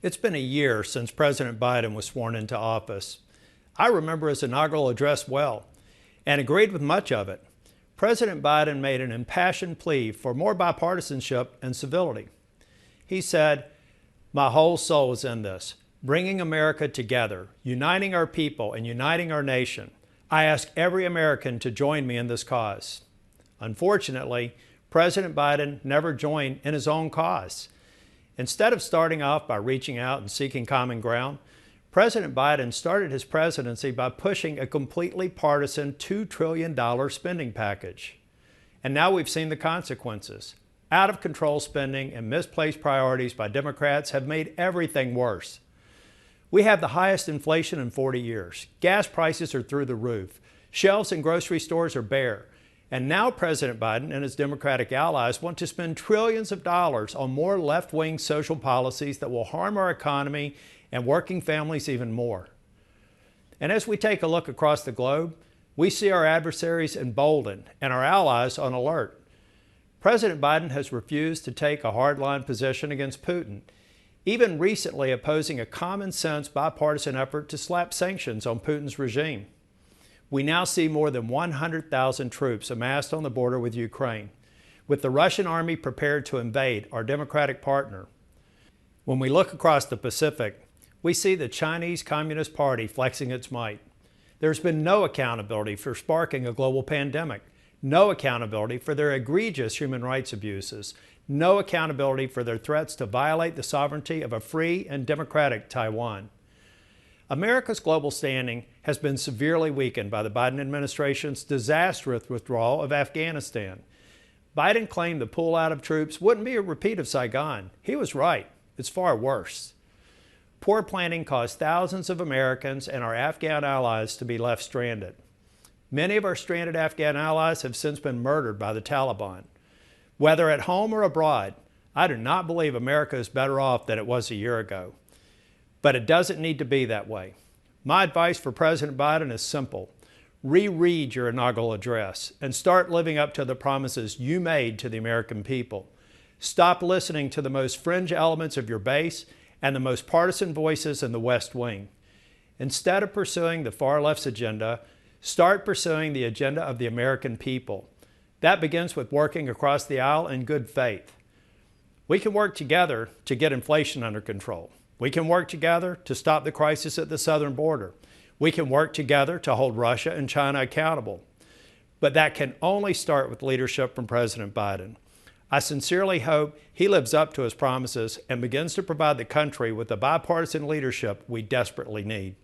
It's been a year since President Biden was sworn into office. I remember his inaugural address well and agreed with much of it. President Biden made an impassioned plea for more bipartisanship and civility. He said, "My whole soul is in this, bringing America together, uniting our people and uniting our nation. I ask every American to join me in this cause." Unfortunately, President Biden never joined in his own cause. Instead of starting off by reaching out and seeking common ground, President Biden started his presidency by pushing a completely partisan $2 trillion spending package. And now we've seen the consequences. Out-of-control spending and misplaced priorities by Democrats have made everything worse. We have the highest inflation in 40 years. Gas prices are through the roof. Shelves in grocery stores are bare. And now President Biden and his Democratic allies want to spend trillions of dollars on more left-wing social policies that will harm our economy and working families even more. And as we take a look across the globe, we see our adversaries emboldened and our allies on alert. President Biden has refused to take a hardline position against Putin, even recently opposing a common-sense bipartisan effort to slap sanctions on Putin's regime. We now see more than 100,000 troops amassed on the border with Ukraine, with the Russian army prepared to invade our democratic partner. When we look across the Pacific, we see the Chinese Communist Party flexing its might. There's been no accountability for sparking a global pandemic, no accountability for their egregious human rights abuses, no accountability for their threats to violate the sovereignty of a free and democratic Taiwan. America's global standing has been severely weakened by the Biden administration's disastrous withdrawal of Afghanistan. Biden claimed the pullout of troops wouldn't be a repeat of Saigon. He was right. It's far worse. Poor planning caused thousands of Americans and our Afghan allies to be left stranded. Many of our stranded Afghan allies have since been murdered by the Taliban. Whether at home or abroad, I do not believe America is better off than it was a year ago. But it doesn't need to be that way. My advice for President Biden is simple. Reread your inaugural address and start living up to the promises you made to the American people. Stop listening to the most fringe elements of your base and the most partisan voices in the West Wing. Instead of pursuing the far left's agenda, start pursuing the agenda of the American people. That begins with working across the aisle in good faith. We can work together to get inflation under control. We can work together to stop the crisis at the southern border. We can work together to hold Russia and China accountable. But that can only start with leadership from President Biden. I sincerely hope he lives up to his promises and begins to provide the country with the bipartisan leadership we desperately need.